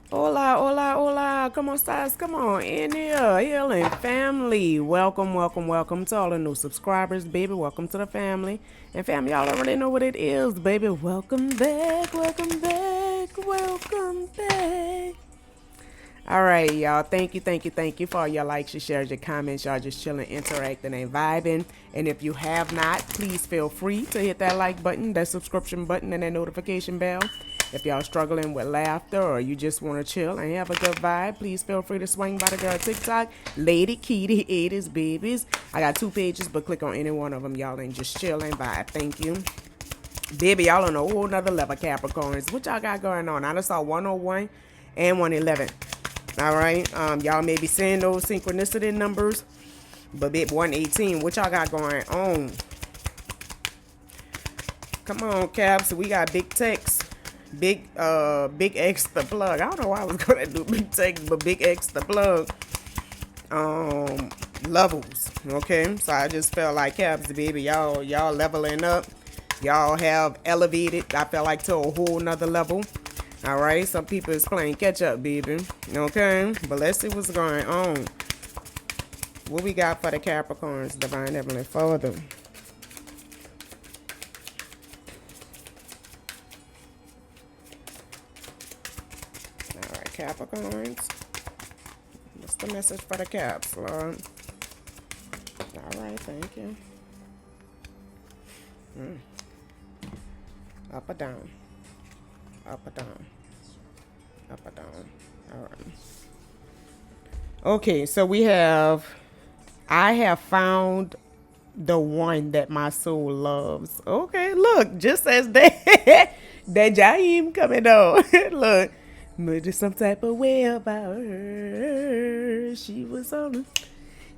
Hola, hola, hola. ¿Cómo estás? Come on in here. Healing family. Welcome, welcome, welcome to all the new subscribers, baby. Welcome to the family. And family, y'all already know what it is, baby. Welcome back, welcome back, welcome back. All right, y'all. Thank you, thank you, thank you for all your likes, your shares, your comments. Y'all just chilling, interacting, and vibing. And if you have not, please feel free to hit that like button, that subscription button, and that notification bell. If y'all struggling with laughter or you just want to chill and have a good vibe, please feel free to swing by the girl TikTok, Lady Kitty 80s Babies. I got 2 pages, but click on any one of them, y'all, and just chill and vibe. Thank you. Baby, y'all on a whole nother level, Capricorns. What y'all got going on? I just saw 101 and 111. All right. Y'all may be seeing those synchronicity numbers, but bit 118. What y'all got going on? Come on, Caps. We got big text. Big X the plug. I don't know why I was gonna do big text, but big X the plug. Levels. Okay. So I just felt like Caps, baby, y'all leveling up. Y'all have elevated, I felt like, to a whole nother level. All right, some people is playing catch up, baby. Okay, but let's see what's going on. What we got for the Capricorns, Divine Heavenly Father? All right, Capricorns. What's the message for the Caps, Lord? All right, thank you. Up or down? Up or down? Up or down? All right. Okay, so I have found the one that my soul loves. Okay, look, just as that that Jaim coming on. Look, but there's some type of way about her. She was on the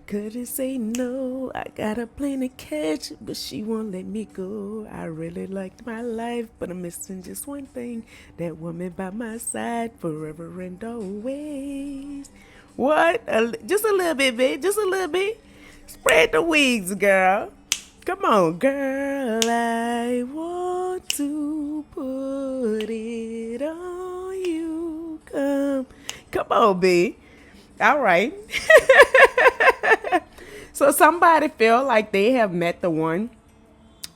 couldn't say no. I got a plane to catch, but she won't let me go. I really liked my life, but I'm missing just one thing. That woman by my side forever and always. What? Just a little bit, babe. Just a little bit. Spread the wings, girl. Come on, girl. I want to put it on you. Come on, B. All right. So somebody feel like they have met the one.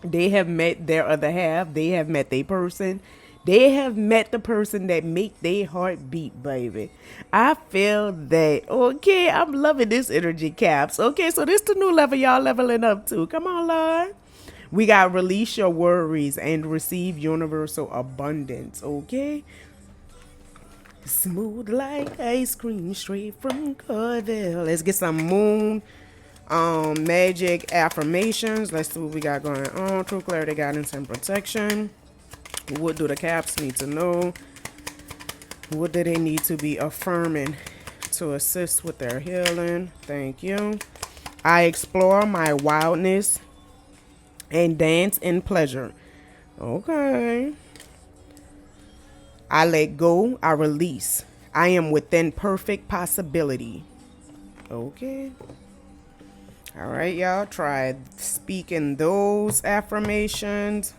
They have met their other half. They have met their person. They have met the person that make their heart beat, baby. I feel that. Okay, I'm loving this energy, Caps. Okay, so this the new level y'all leveling up to. Come on, Lord. We got release your worries and receive universal abundance. Okay, smooth like ice cream straight from Carvel. Let's get some moon magic affirmations. Let's see what we got going on. True clarity, guidance, and protection. What do the Caps need to know? What do they need to be affirming to assist with their healing? Thank you. I explore my wildness and dance in pleasure. Okay. I let go. I release. I am within perfect possibility. Okay. All right, y'all. Try speaking those affirmations.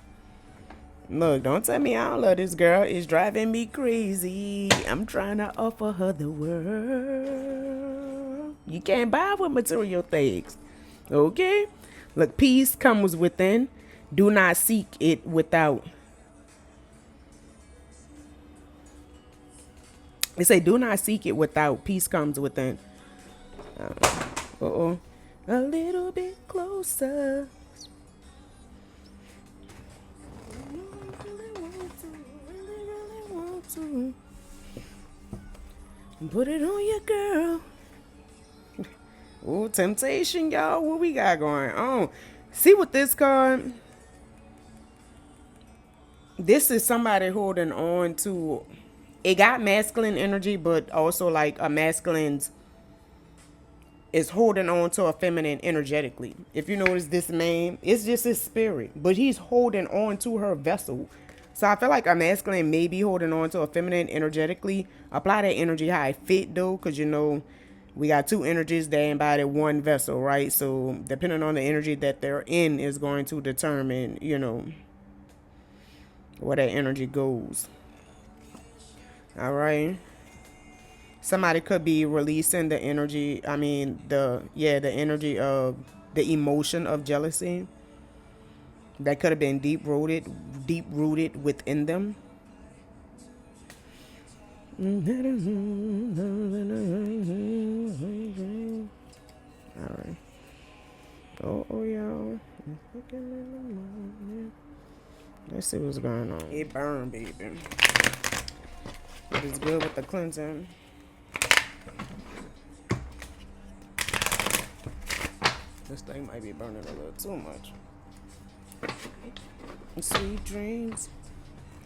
Look, don't tell me I don't love this girl. It's driving me crazy. I'm trying to offer her the world. You can't buy with material things. Okay? Look, peace comes within. Do not seek it without. They say, do not seek it without. Peace comes within. Uh-oh. A little bit closer. Put it on your girl. Oh, temptation, y'all. What we got going on? See what this card. This is somebody holding on to. It got masculine energy, but also like a masculine's is holding on to a feminine energetically. If you notice this man, it's just his spirit, but he's holding on to her vessel. So I feel like a masculine may be holding on to a feminine energetically. Apply that energy how it fit though, because you know we got two energies that embody one vessel, right? So depending on the energy that they're in is going to determine, you know, where that energy goes. All right. Somebody could be releasing the energy, the energy of the emotion of jealousy that could have been deep rooted within them. All right. Oh, y'all. Let's see what's going on. It burned, baby. It is good with the cleansing. This thing might be burning a little too much. Sweet dreams.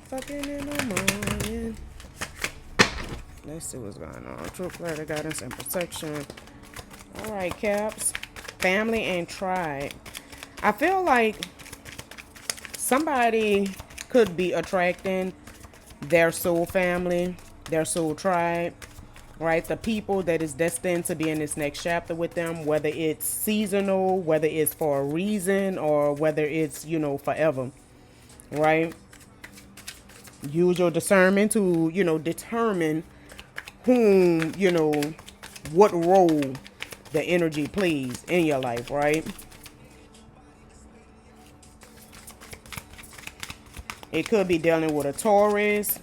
Fucking in the morning. Let's see what's going on. True clarity, guidance, and protection. All right, Caps. Family and tribe. I feel like somebody could be attracting their soul family, their soul tribe, right? The people that is destined to be in this next chapter with them, whether it's seasonal, whether it's for a reason, or whether it's, forever, right? Use your discernment to, determine whom, what role the energy plays in your life, right? It could be dealing with a Taurus.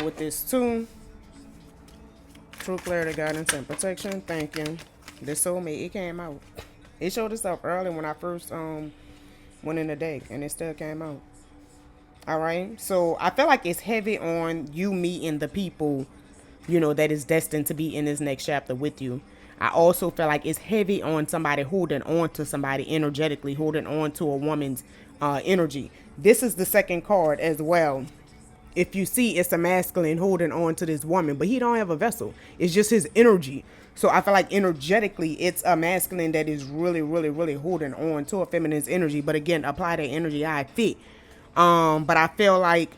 With this too. True clarity, guidance, and protection. Thank you. The soulmate, it came out. It showed itself early when I first went in the deck, and it still came out. All right. So I feel like it's heavy on you meeting the people, that is destined to be in this next chapter with you. I also feel like it's heavy on somebody holding on to somebody energetically, holding on to a woman's energy. This is the second card as well. If you see, it's a masculine holding on to this woman, but he don't have a vessel. It's just his energy. So I feel like energetically, it's a masculine that is really, really, really holding on to a feminine's energy. But again, apply that energy how it fit. But I feel like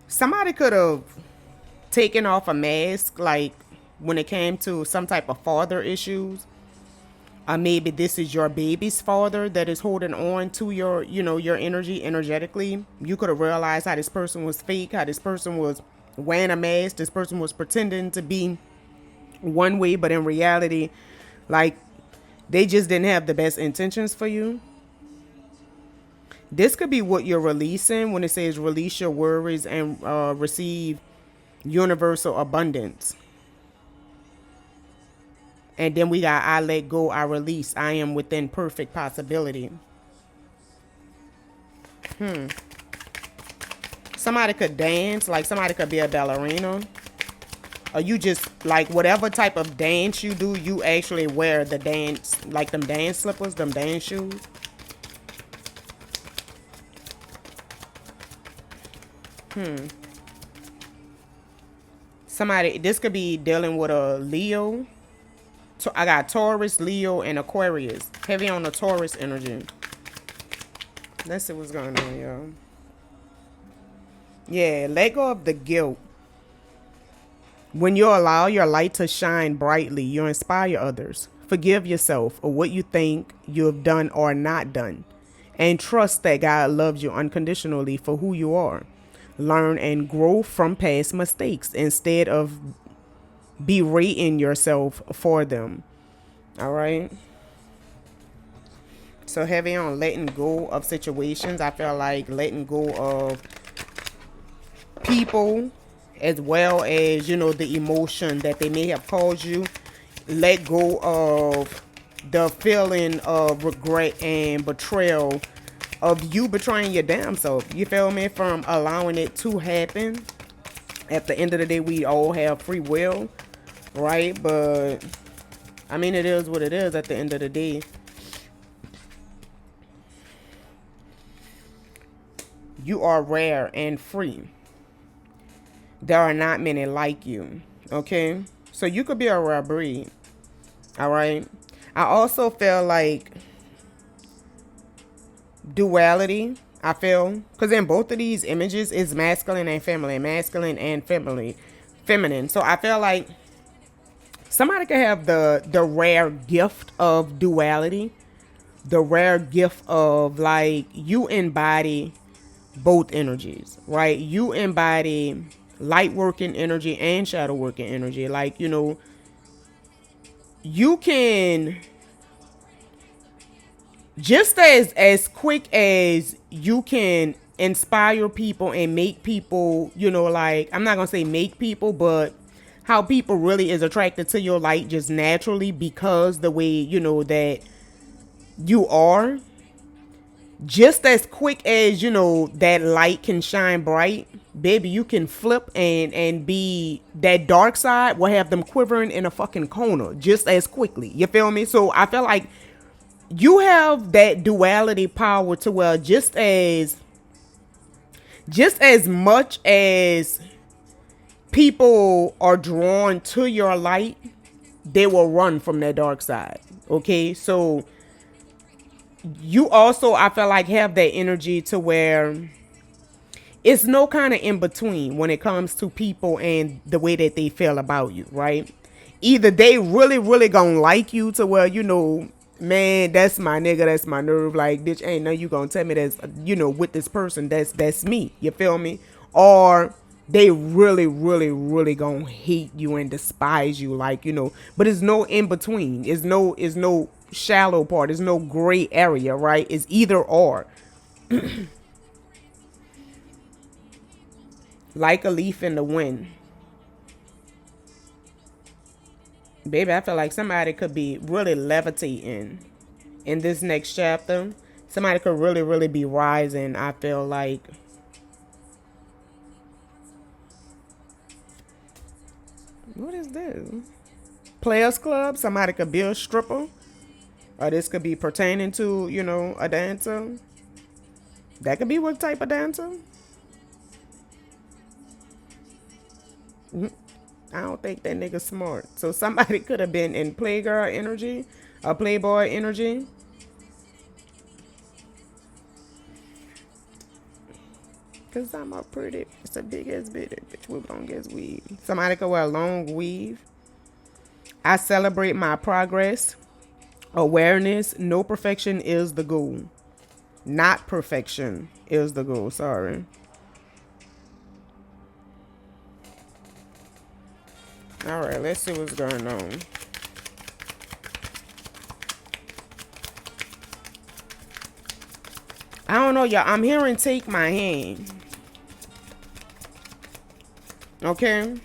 somebody could have taken off a mask, like when it came to some type of father issues. Maybe this is your baby's father that is holding on to your, your energy energetically. You could have realized how this person was fake, how this person was wearing a mask. This person was pretending to be one way, but in reality, like, they just didn't have the best intentions for you. This could be what you're releasing when it says release your worries and receive universal abundance. And then we got I let go, I release. I am within perfect possibility. Somebody could dance, like somebody could be a ballerina. Or you just, like, whatever type of dance you do, you actually wear the dance, like them dance slippers, them dance shoes. Somebody, this could be dealing with a Leo. So I got Taurus, Leo, and Aquarius. Heavy on the Taurus energy. Let's see what's going on, y'all. Yeah, let go of the guilt. When you allow your light to shine brightly, you inspire others. Forgive yourself for what you think you have done or not done. And trust that God loves you unconditionally for who you are. Learn and grow from past mistakes instead of berating yourself for them. All right. So heavy on letting go of situations. I feel like letting go of people, as well as, the emotion that they may have caused you. Let go of the feeling of regret and betrayal of you betraying your damn self. You feel me? From allowing it to happen. At the end of the day, we all have free will, right? But it is what it is at the end of the day. You are rare and free. There are not many like you. Okay? So you could be a rare breed. All right? I also feel like duality. I feel, because in both of these images is masculine and feminine, masculine and feminine. So I feel like somebody could have the rare gift of duality, the rare gift of like you embody both energies, right? You embody light working energy and shadow working energy. Like, you know, you can just as quick as you can inspire people and make people, you know, like I'm not gonna say make people, but how people really is attracted to your light just naturally because the way, you know, that you are, just as quick as, you know, that light can shine bright, baby, you can flip and be that dark side will have them quivering in a fucking corner just as quickly. You feel me? So I feel like you have that duality power to where just as much as people are drawn to your light, they will run from that dark side. Okay, so you also, I feel like, have that energy to where it's no kind of in between when it comes to people and the way that they feel about you, right? Either they really, really gonna like you to where, you know, man, that's my nigga, that's my nerve. Like, bitch, ain't no you gonna tell me that's, you know, with this person, that's me. You feel me? Or they really, really, really gonna hate you and despise you, like, you know. But it's no in between. It's no shallow part. There's no gray area, right? It's either or. Like a leaf in the wind. Baby, I feel like somebody could be really levitating in this next chapter. Somebody could really, really be rising. I feel like. What is this? Players Club. Somebody could be a stripper. Or this could be pertaining to, you know, a dancer. That could be what type of dancer. I don't think that nigga smart. So somebody could have been in playgirl energy, a playboy energy. Cause I'm a pretty, it's a big ass bitch with long ass weave. Somebody could wear a long weave. I celebrate my progress. Awareness. No perfection is the goal. Not perfection is the goal. Sorry. All right, let's see what's going on. I don't know, y'all. I'm hearing take my hand. Okay?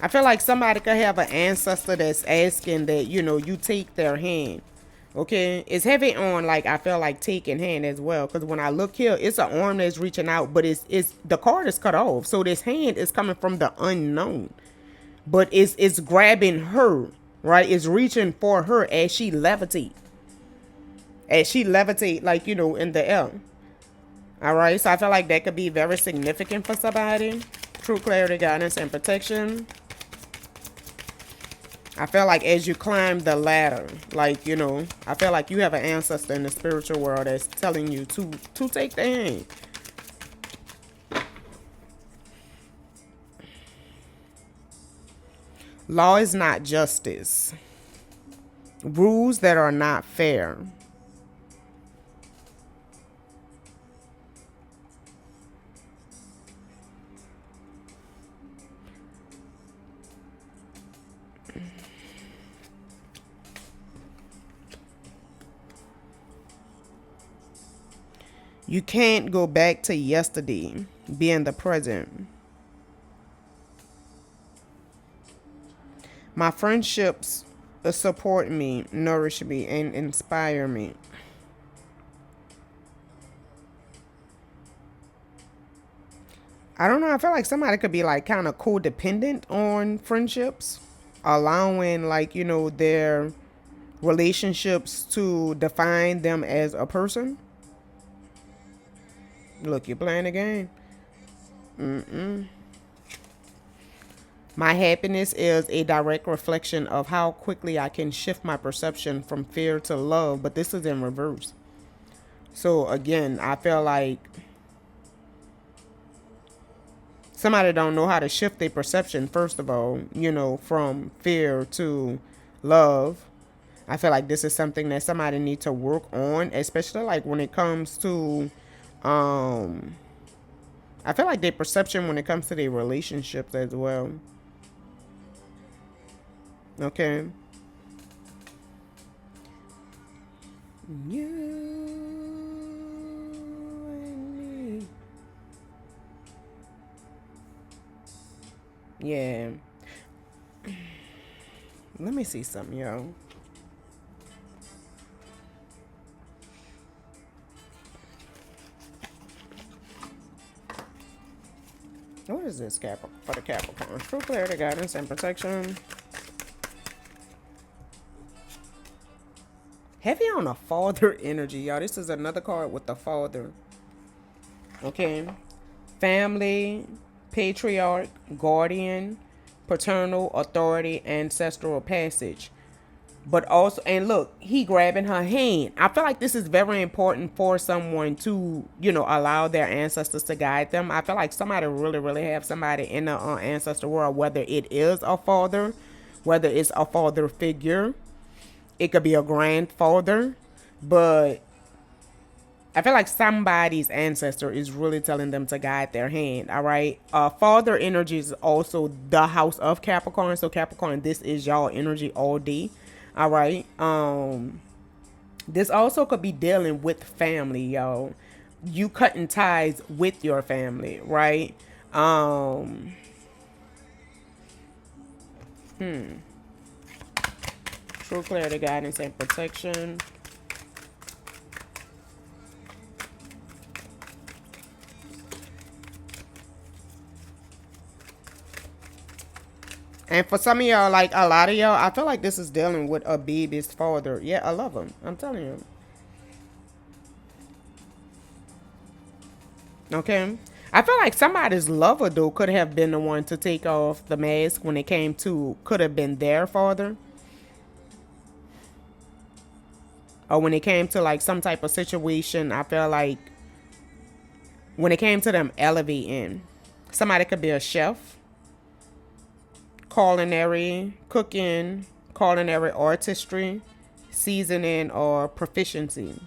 I feel like somebody could have an ancestor that's asking that, you know, you take their hand. Okay? It's heavy on, like, I feel like taking hand as well. Because when I look here, it's an arm that's reaching out, but it's the card is cut off. So this hand is coming from the unknown. But it's grabbing her, right? It's reaching for her as she levitate. As she levitate, like, you know, in the air. All right, so I feel like that could be very significant for somebody. True clarity, guidance, and protection. I feel like as you climb the ladder, like, you know, I feel like you have an ancestor in the spiritual world that's telling you to take the hand. Law is not justice. Rules that are not fair. You can't go back to yesterday. Be in the present. My friendships support me, nourish me, and inspire me. I don't know. I feel like somebody could be like kind of codependent on friendships, allowing, like, you know, their relationships to define them as a person. Look, you're playing a game. My happiness is a direct reflection of how quickly I can shift my perception from fear to love, but this is in reverse. So again, I feel like somebody don't know how to shift their perception, first of all, you know, from fear to love. I feel like this is something that somebody needs to work on, especially like when it comes to, I feel like their perception when it comes to their relationships as well. Okay. You and me. Yeah. Let me see something, yo. What is this for the Capricorn? True clarity, guidance, and protection. Heavy on a father energy, y'all. This is another card with the father. Okay. Family, patriarch, guardian, paternal authority, ancestral passage. But also, and look, he grabbing her hand. I feel like this is very important for someone to, allow their ancestors to guide them. I feel like somebody really, really have somebody in the ancestor world, whether it is a father, whether it's a father figure, it could be a grandfather, but I feel like somebody's ancestor is really telling them to guide their hand. All right. Father energy is also the house of Capricorn. So Capricorn, this is y'all energy all day. All right. This also could be dealing with family, y'all. You cutting ties with your family, right? True clarity, guidance, and protection. And for some of y'all, like a lot of y'all, I feel like this is dealing with a baby's father. Yeah, I love him. I'm telling you. Okay. I feel like somebody's lover, though, could have been the one to take off the mask when it came to, could have been their father. Or when it came to, like, some type of situation, I feel like when it came to them elevating, somebody could be a chef, culinary, cooking, culinary artistry, seasoning, or proficiency.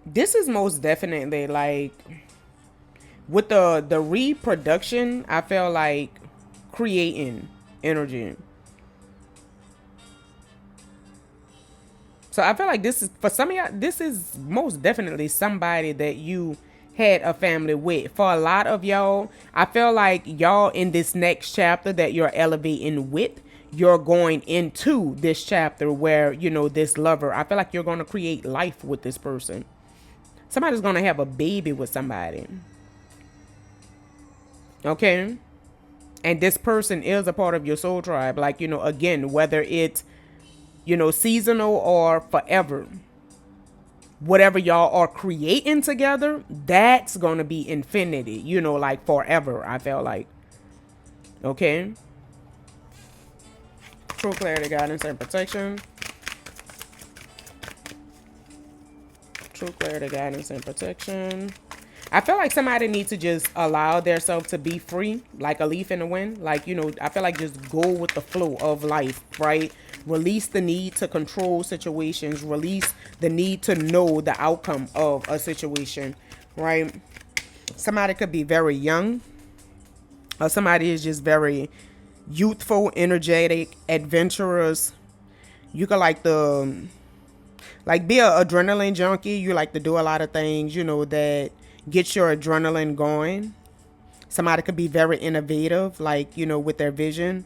This is most definitely like with the reproduction, I feel like creating energy. So I feel like this is for some of y'all, this is most definitely somebody that you had a family with. For a lot of y'all, I feel like y'all in this next chapter that you're elevating with, you're going into this chapter where, this lover, I feel like you're going to create life with this person. Somebody's going to have a baby with somebody. Okay? And this person is a part of your soul tribe. Like, again, whether it's, seasonal or forever. Whatever y'all are creating together, that's going to be infinity. Like forever, I feel like. Okay? True clarity, guidance, and protection. True clarity, guidance, and protection. I feel like somebody needs to just allow themselves to be free, like a leaf in the wind. Like, I feel like just go with the flow of life, right? Release the need to control situations. Release the need to know the outcome of a situation, right? Somebody could be very young, or somebody is just very youthful, energetic, adventurous. You could be an adrenaline junkie. You like to do a lot of things, that get your adrenaline going. Somebody could be very innovative, like, with their vision.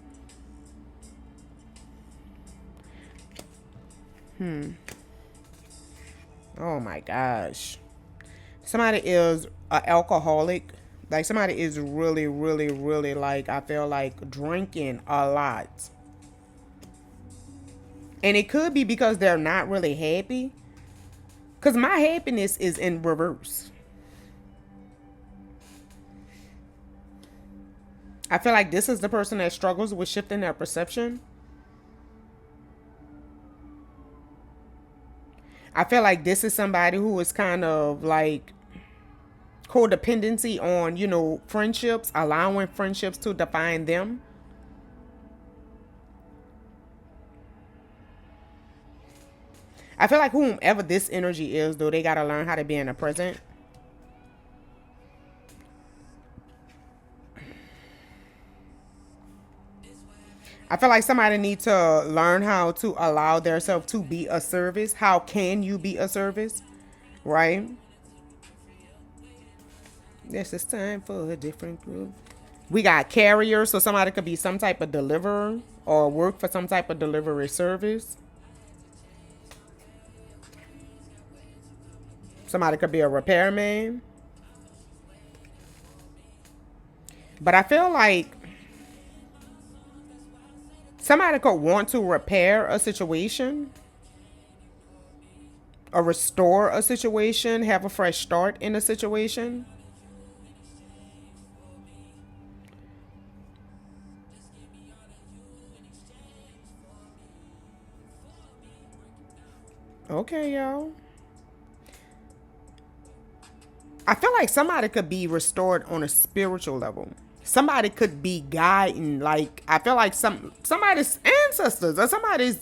Oh my gosh. Somebody is an alcoholic. Like somebody is really, really, really like, I feel like drinking a lot. And it could be because they're not really happy. Because my happiness is in reverse. I feel like this is the person that struggles with shifting their perception. I feel like this is somebody who is kind of like codependency on, you know, friendships, allowing friendships to define them. I feel like whomever this energy is, though, they got to learn how to be in the present. I feel like somebody needs to learn how to allow themselves to be a service. How can you be a service? Right? This is time for a different group. We got carrier, so somebody could be some type of deliverer or work for some type of delivery service. Somebody could be a repairman. But I feel like somebody could want to repair a situation or restore a situation, have a fresh start in a situation. Okay, y'all. I feel like somebody could be restored on a spiritual level. Somebody could be guiding, like I feel like somebody's ancestors or somebody's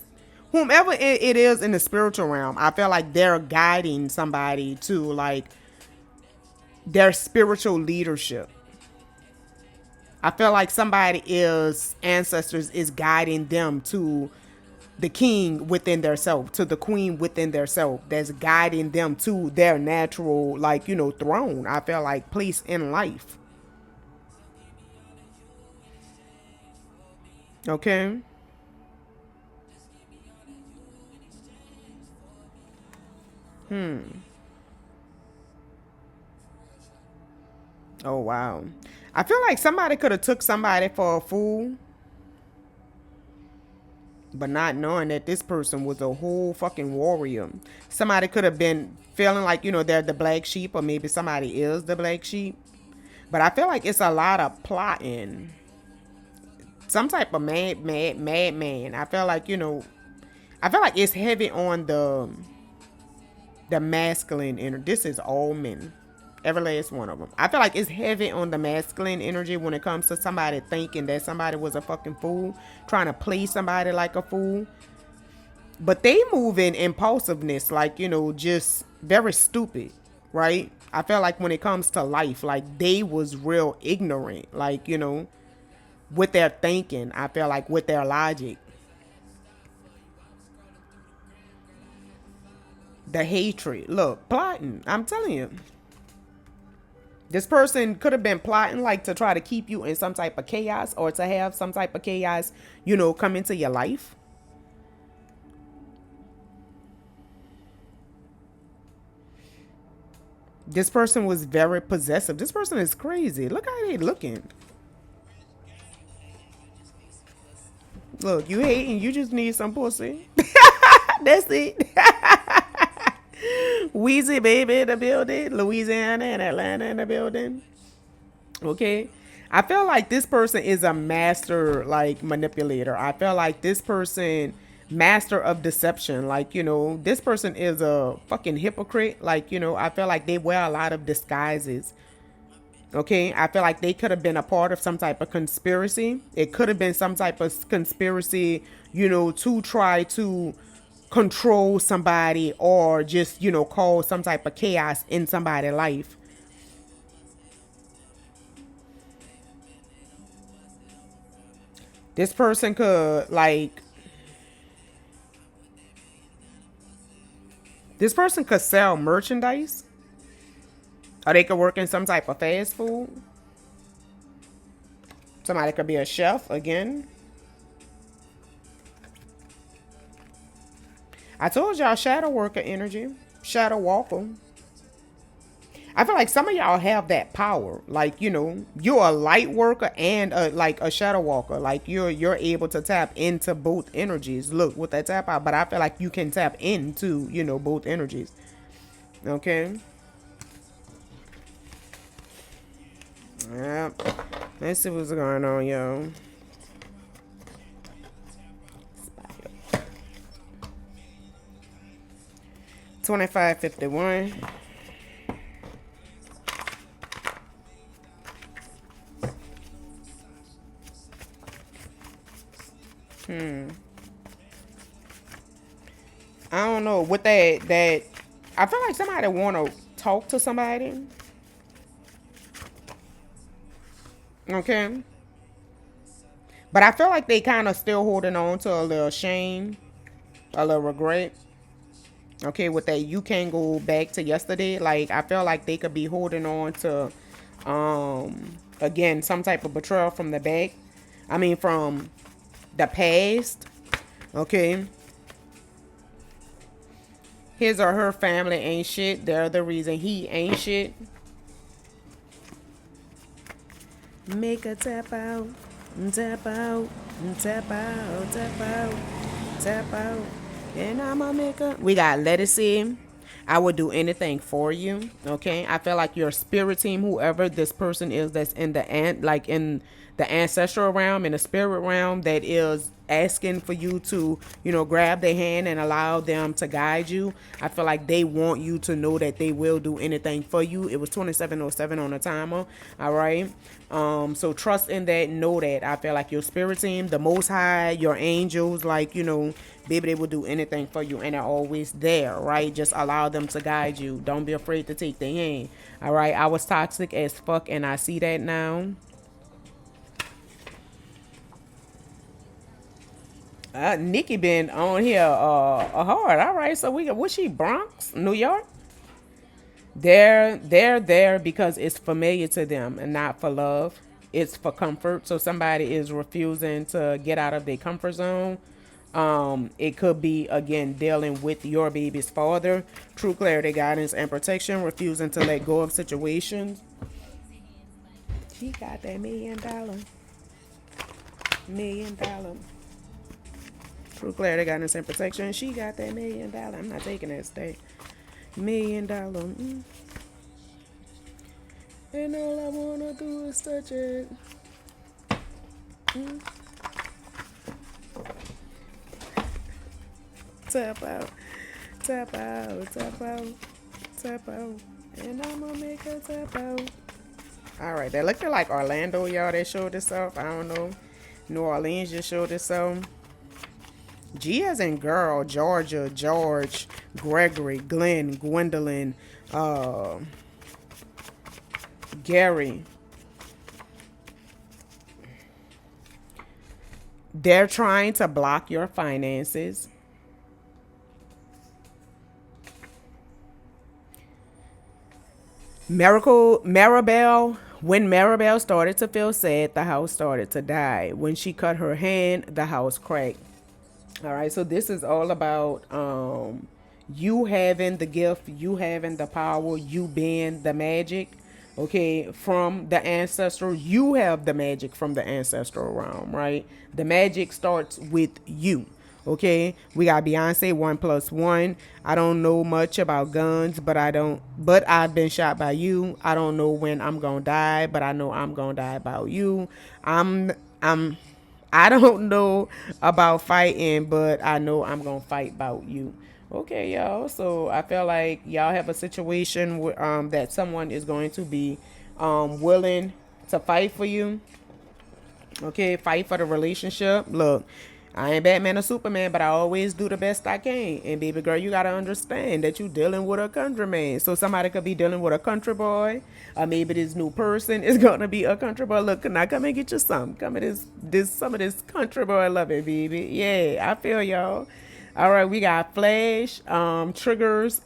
whomever it is in the spiritual realm. I feel like they're guiding somebody to like their spiritual leadership. I feel like somebody is ancestors is guiding them to the king within their self, to the queen within their self, that's guiding them to their natural, like, you know, throne. I feel like place in life. Okay. Oh wow. I feel like somebody could have took somebody for a fool, but not knowing that this person was a whole fucking warrior. Somebody could have been feeling like, you know, they're the black sheep, or maybe somebody is the black sheep. But I feel like it's a lot of plotting. Some type of madman. I feel like, you know, I feel like it's heavy on the masculine energy. This is all men. Every last one of them. I feel like it's heavy on the masculine energy when it comes to somebody thinking that somebody was a fucking fool, trying to play somebody like a fool. But they move in impulsiveness, like, you know, just very stupid, right? I feel like when it comes to life, like they was real ignorant, like, you know, with their thinking. I feel like with their logic. The hatred. Look, plotting. I'm telling you. This person could have been plotting like to try to keep you in some type of chaos or to have some type of chaos, you know, come into your life. This person was very possessive. This person is crazy. Look how they looking. Look, you hating, you just need some pussy. That's it. Weezy baby in the building. Louisiana and Atlanta in the building. Okay. I feel like this person is a master, like, manipulator. I feel like this person, master of deception. Like, you know, this person is a fucking hypocrite. Like, you know, I feel like they wear a lot of disguises. Okay. I feel like they could have been a part of some type of conspiracy. It could have been some type of conspiracy, you know, to try to control somebody or just, you know, cause some type of chaos in somebody's life. This person could, like, this person could sell merchandise, or they could work in some type of fast food. Somebody could be a chef again. I told y'all shadow worker energy, shadow walker. I feel like some of y'all have that power. Like, you know, you're a light worker and like a shadow walker. Like you're able to tap into both energies. Look with that tap out, but I feel like you can tap into, you know, both energies. Okay. Yeah. Let's see what's going on, yo. 2551. I don't know. With that, I feel like somebody want to talk to somebody. Okay. But I feel like they kind of still holding on to a little shame, a little regret. Okay, with that, you can't go back to yesterday. Like, I feel like they could be holding on to, again, some type of betrayal from the back. I mean, from the past. Okay. His or her family ain't shit. They're the reason he ain't shit. Make a tap out, tap out, tap out, tap out, tap out. And I'ma make a. We got let it see. I would do anything for you. Okay. I feel like your spirit team, whoever this person is that's in the like in the ancestral realm, in the spirit realm, that is asking for you to, grab their hand and allow them to guide you. I feel like they want you to know that they will do anything for you. It was 2707 on the timer. All right. So trust in that, know that. I feel like your spirit team, the most high, your angels, like, baby, they will do anything for you and they're always there, right? Just allow them to guide you. Don't be afraid to take their hand. All right. I was toxic as fuck and I see that now. Nikki been on here hard. All right, so was she Bronx, New York? They're there because it's familiar to them and not for love. It's for comfort. So somebody is refusing to get out of their comfort zone. It could be again dealing with your baby's father. True clarity, guidance, and protection. Refusing to let go of situations. She got that $1 million. True clarity, guidance, and protection. She got that $1 million. I'm not taking that stay. $1 million. And all I wanna do is touch it. Tap out, tap out, tap out, tap out. And I'ma make a tap out. All right, that looking like Orlando, y'all. They showed this off. I don't know. New Orleans just showed this off. G as in girl, Georgia, George, Gregory, Glenn, Gwendolyn, Gary. They're trying to block your finances. Maribel, when Maribel started to feel sad, the house started to die. When she cut her hand, the house cracked. All right, so this is all about you having the gift, you having the power, you being the magic, okay, from the ancestral. You have the magic from the ancestral realm, right? The magic starts with you. Okay, we got Beyonce 1+1. I don't know much about guns, but I've been shot by you. I don't know when I'm gonna die, but I know I'm gonna die about you. I don't know about fighting, but I know I'm gonna fight about you. Okay, y'all. So I feel like y'all have a situation where, that someone is going to be willing to fight for you. Okay, fight for the relationship. Look, I ain't Batman or Superman, but I always do the best I can. And baby girl, you gotta understand that you dealing with a countryman. So somebody could be dealing with a country boy, or maybe this new person is gonna be a country boy. Look, can I come and get you some? Come at some of this country boy loving, baby. Yeah, I feel y'all. All right, we got flash, triggers,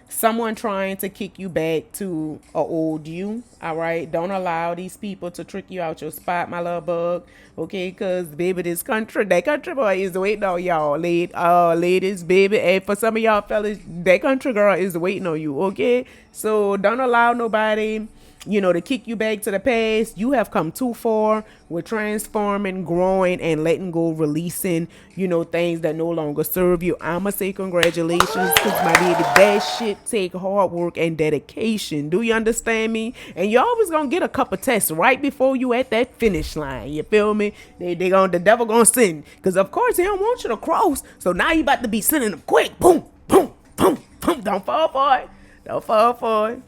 someone trying to kick you back to a old you. All right, don't allow these people to trick you out your spot, my little bug. Okay, because baby, that country boy is waiting on y'all, ladies, baby. And for some of y'all fellas, that country girl is waiting on you. Okay, so don't allow nobody to kick you back to the past. You have come too far with transforming, growing, and letting go, releasing, things that no longer serve you. I'ma say congratulations, because my baby, that shit take hard work and dedication. Do you understand me? And you always gonna get a couple tests right before you at that finish line. You feel me? The devil gonna send, because of course he don't want you to cross. So now you about to be sending them quick. Boom, boom, boom, boom. Don't fall for it. Don't fall for it.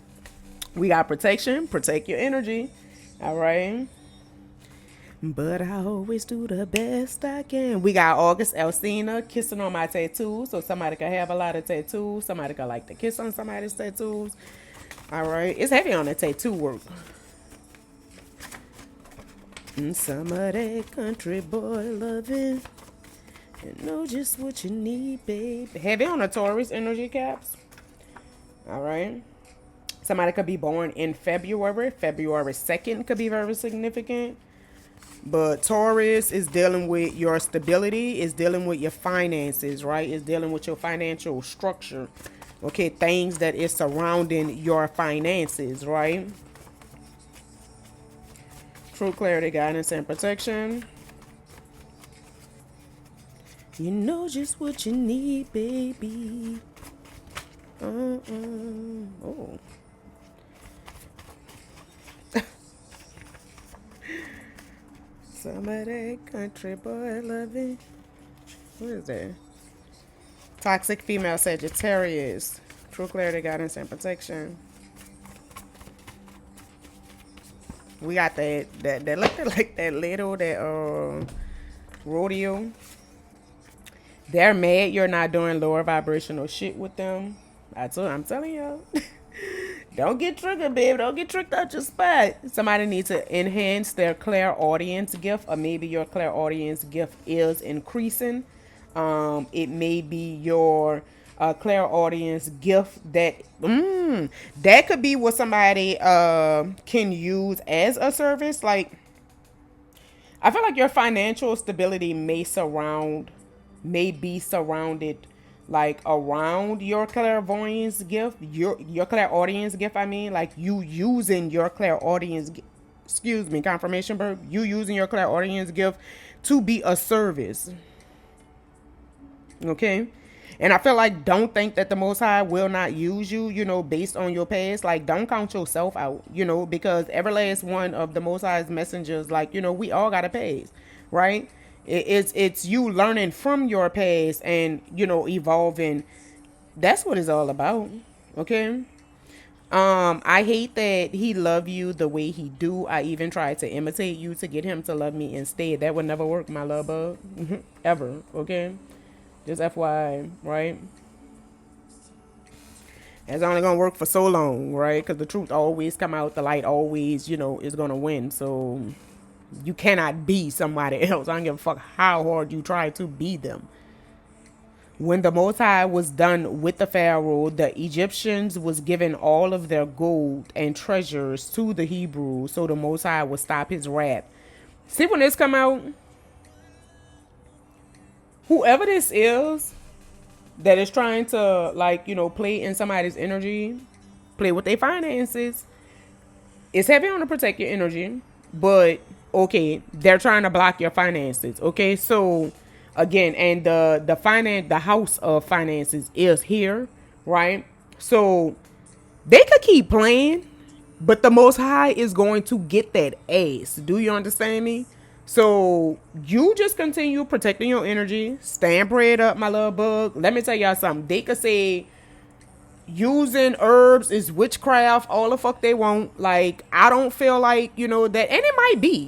We got protection. Protect your energy. All right. but I always do the best I can. We got August Alsina kissing on my tattoo. So somebody could have a lot of tattoos. Somebody could like to kiss on somebody's tattoos. All right. It's heavy on the tattoo work. And some of that country boy loving. And know just what you need, babe. Heavy on the Taurus energy caps. All right. Somebody could be born in February. February 2nd could be very significant. But Taurus is dealing with your stability, is dealing with your finances, right? Is dealing with your financial structure. Okay, things that is surrounding your finances, right? True clarity, guidance, and protection. You know just what you need, baby. Oh. Some of that country boy loving. What is that? Toxic female Sagittarius. True clarity, guidance, and protection. We got that like that little rodeo. They're mad you're not doing lower vibrational shit with them. I'm telling y'all. Don't get triggered, babe. Don't get tricked out your spot. Somebody needs to enhance their clairaudience gift, or maybe your clairaudience gift is increasing. It may be your clairaudience gift that could be what somebody can use as a service. Like, I feel like your financial stability may be surrounded like around your clairvoyance gift, your clairaudience gift. I mean, like you using your clairaudience, confirmation verb. You using your clairaudience gift to be a service. Okay. And I feel like don't think that the Most High will not use you, based on your past. Like, don't count yourself out, because every last one of the Most High's messengers, like, we all got a past, right? It's you learning from your past and, evolving. That's what it's all about. Okay. I hate that he love you the way he do. I even tried to imitate you to get him to love me instead. That would never work, my love bug. Ever. Okay. Just FYI, right? It's only gonna work for so long, right? Because the truth always come out. The light always, is gonna win. So you cannot be somebody else. I don't give a fuck how hard you try to be them. When the Most High was done with the Pharaoh, the Egyptians was giving all of their gold and treasures to the Hebrews, so the Most High would stop his wrath. See, when this come out, whoever this is that is trying to, like, play in somebody's energy, play with their finances, it's heavy on to protect your energy, but okay, they're trying to block your finances. Okay, so again, and the house of finances is here, right? So they could keep playing, but the Most High is going to get that ace. Do you understand me? So you just continue protecting your energy, stand prayed up, my little bug. Let me tell y'all something. They could say using herbs is witchcraft, all the fuck they want. Like, I don't feel like, that, and it might be,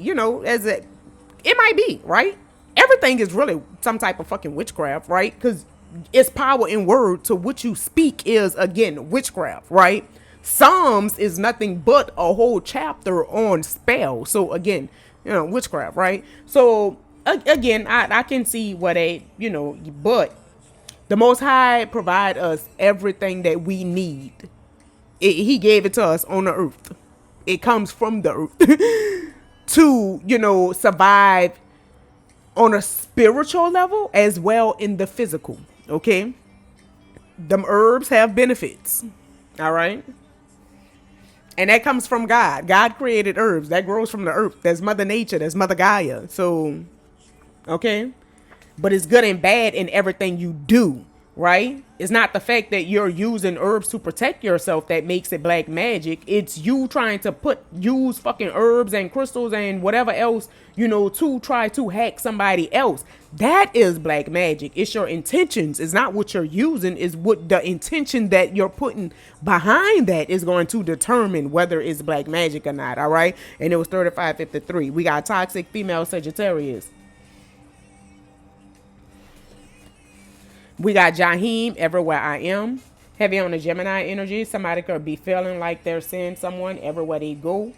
it might be, right? Everything is really some type of fucking witchcraft, right? Because it's power in word. So what you speak is, again, witchcraft, right? Psalms is nothing but a whole chapter on spell. So again, witchcraft, right? So again, I can see what but the Most High provide us everything that we need. He gave it to us on the earth. It comes from the earth to, survive on a spiritual level as well in the physical. Okay. Them herbs have benefits. All right. And that comes from God. God created herbs. That grows from the earth. That's Mother Nature. That's Mother Gaia. So, okay. But it's good and bad in everything you do. right? It's not the fact that you're using herbs to protect yourself that makes it black magic. It's you trying to use fucking herbs and crystals and whatever else, to try to hack somebody else. That is black magic. It's your intentions. It's not what you're using. It's what the intention that you're putting behind that is going to determine whether it's black magic or not. All right. And it was 3553. We got toxic female Sagittarius. We got Jahim, everywhere I am. Heavy on the Gemini energy. Somebody could be feeling like they're seeing someone everywhere they go.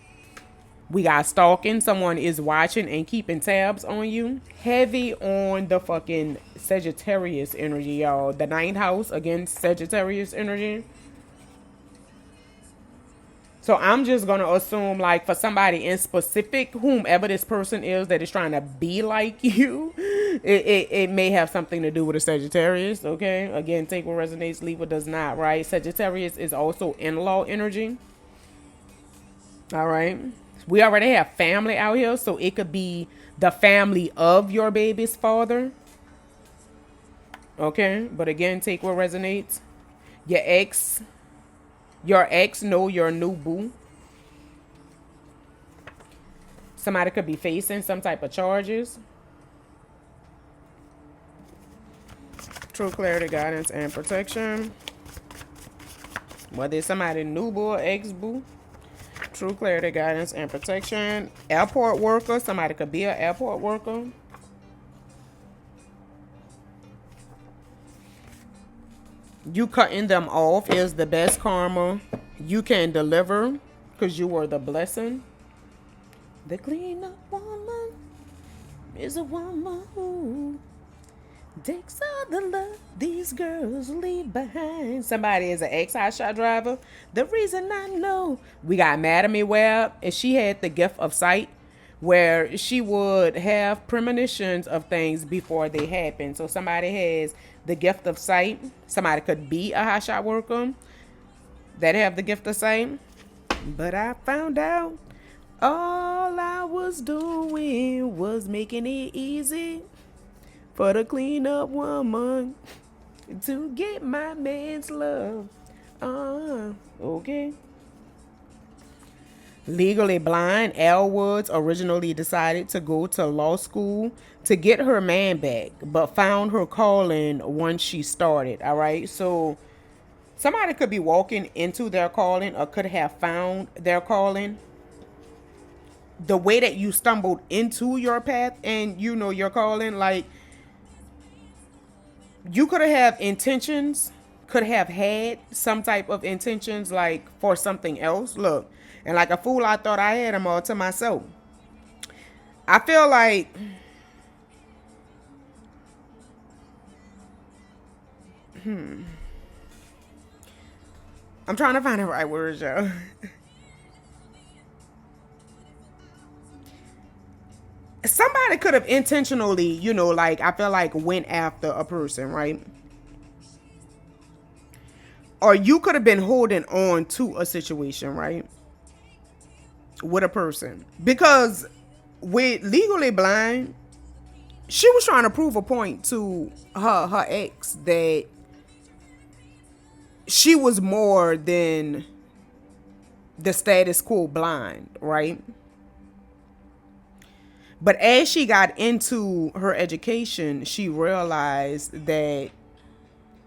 We got stalking. Someone is watching and keeping tabs on you. Heavy on the fucking Sagittarius energy, y'all. The ninth house against Sagittarius energy. So I'm just going to assume, like, for somebody in specific, whomever this person is that is trying to be like you, it may have something to do with a Sagittarius, okay? Again, take what resonates, leave what does not, right? Sagittarius is also in-law energy. All right. We already have family out here, so it could be the family of your baby's father. Okay? But again, take what resonates. Your ex know your new boo. Somebody could be facing some type of charges. True clarity, guidance, and protection. Whether it's somebody new boo or ex boo. True clarity, guidance, and protection. Airport worker. Somebody could be an airport worker. You cutting them off is the best karma you can deliver because you were the blessing. The clean up woman is a woman who takes all the love these girls leave behind. Somebody is an ex-hot shot driver. The reason I know. We got Madame Webb, and she had the gift of sight where she would have premonitions of things before they happen. So somebody has the gift of sight. Somebody could be a hot shot worker that have the gift of sight. But I found out all I was doing was making it easy for the cleanup woman to get my man's love. Okay. Legally blind, Elle Woods originally decided to go to law school to get her man back, but found her calling once she started. All right. So somebody could be walking into their calling or could have found their calling. The way that you stumbled into your path and your calling, like you could have intentions, could have had some type of intentions like for something else. Look, and like a fool, I thought I had them all to myself. I feel like I'm trying to find the right words, y'all. Somebody could have intentionally, like I feel like went after a person, right? Or you could have been holding on to a situation, right? With a person. Because with Legally Blind, she was trying to prove a point to her ex that she was more than the status quo blind, right? But as she got into her education, she realized that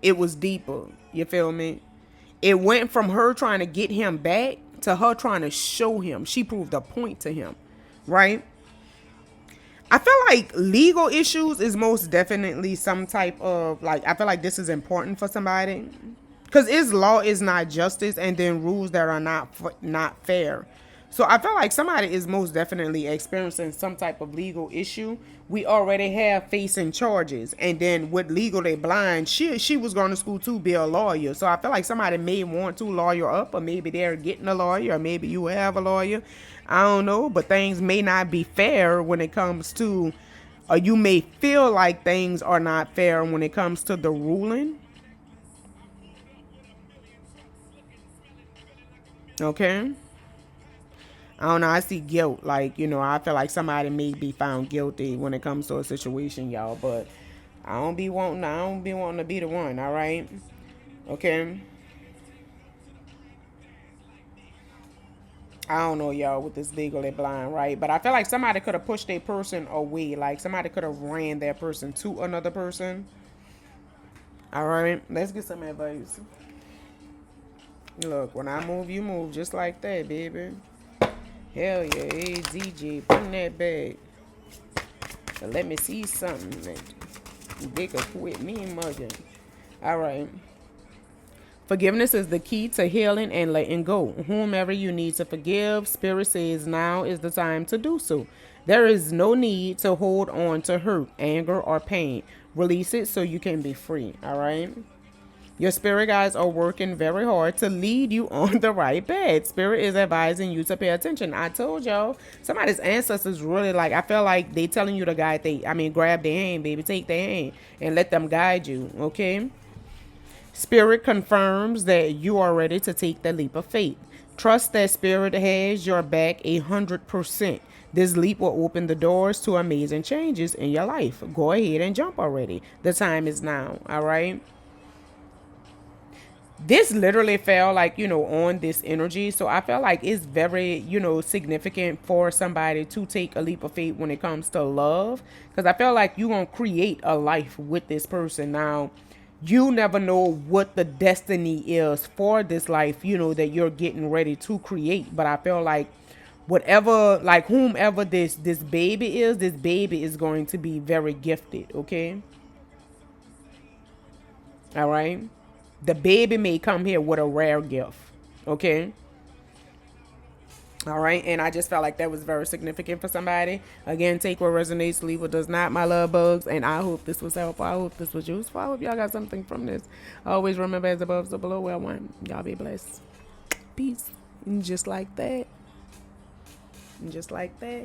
it was deeper. You feel me? It went from her trying to get him back to her trying to show him. She proved a point to him, right? I feel like legal issues is most definitely some type of, like, I feel like this is important for somebody. Because is law is not justice, and then rules that are not fair. So I feel like somebody is most definitely experiencing some type of legal issue. We already have facing charges. And then with Legally Blind, she was going to school to be a lawyer. So I feel like somebody may want to lawyer up, or maybe they're getting a lawyer, or maybe you have a lawyer. I don't know. But things may not be fair when it comes to, or you may feel like things are not fair when it comes to the ruling. Okay. I don't know. I see guilt. Like, I feel like somebody may be found guilty when it comes to a situation, y'all. But I don't be wanting to be the one, all right? Okay. I don't know, y'all, with this legally blind, right? But I feel like somebody could have pushed a person away. Like somebody could have ran that person to another person. All right, let's get some advice. Look, when I move, you move just like that, baby. Hell yeah, hey DJ, bring that back. So let me see something. They could quit me mugging. All right. Forgiveness is the key to healing and letting go. Whomever you need to forgive, Spirit says now is the time to do so. There is no need to hold on to hurt, anger, or pain. Release it so you can be free. All right. Your spirit guides are working very hard to lead you on the right path. Spirit is advising you to pay attention. I told y'all, somebody's ancestors really like, I feel like they telling you to grab their hand, baby, take their hand and let them guide you, okay? Spirit confirms that you are ready to take the leap of faith. Trust that Spirit has your back 100%. This leap will open the doors to amazing changes in your life. Go ahead and jump already. The time is now, all right? This literally fell like, on this energy. So I feel like it's very, significant for somebody to take a leap of faith when it comes to love. Because I feel like you're going to create a life with this person. Now, you never know what the destiny is for this life, that you're getting ready to create. But I feel like whatever, like whomever this baby is going to be very gifted, okay? All right. The baby may come here with a rare gift. Okay. All right. And I just felt like that was very significant for somebody. Again, take what resonates, leave what does not, my love bugs. And I hope this was helpful. I hope this was useful. I hope y'all got something from this. Always remember, as above, so below. Well, one. Y'all be blessed. Peace. And just like that. And just like that.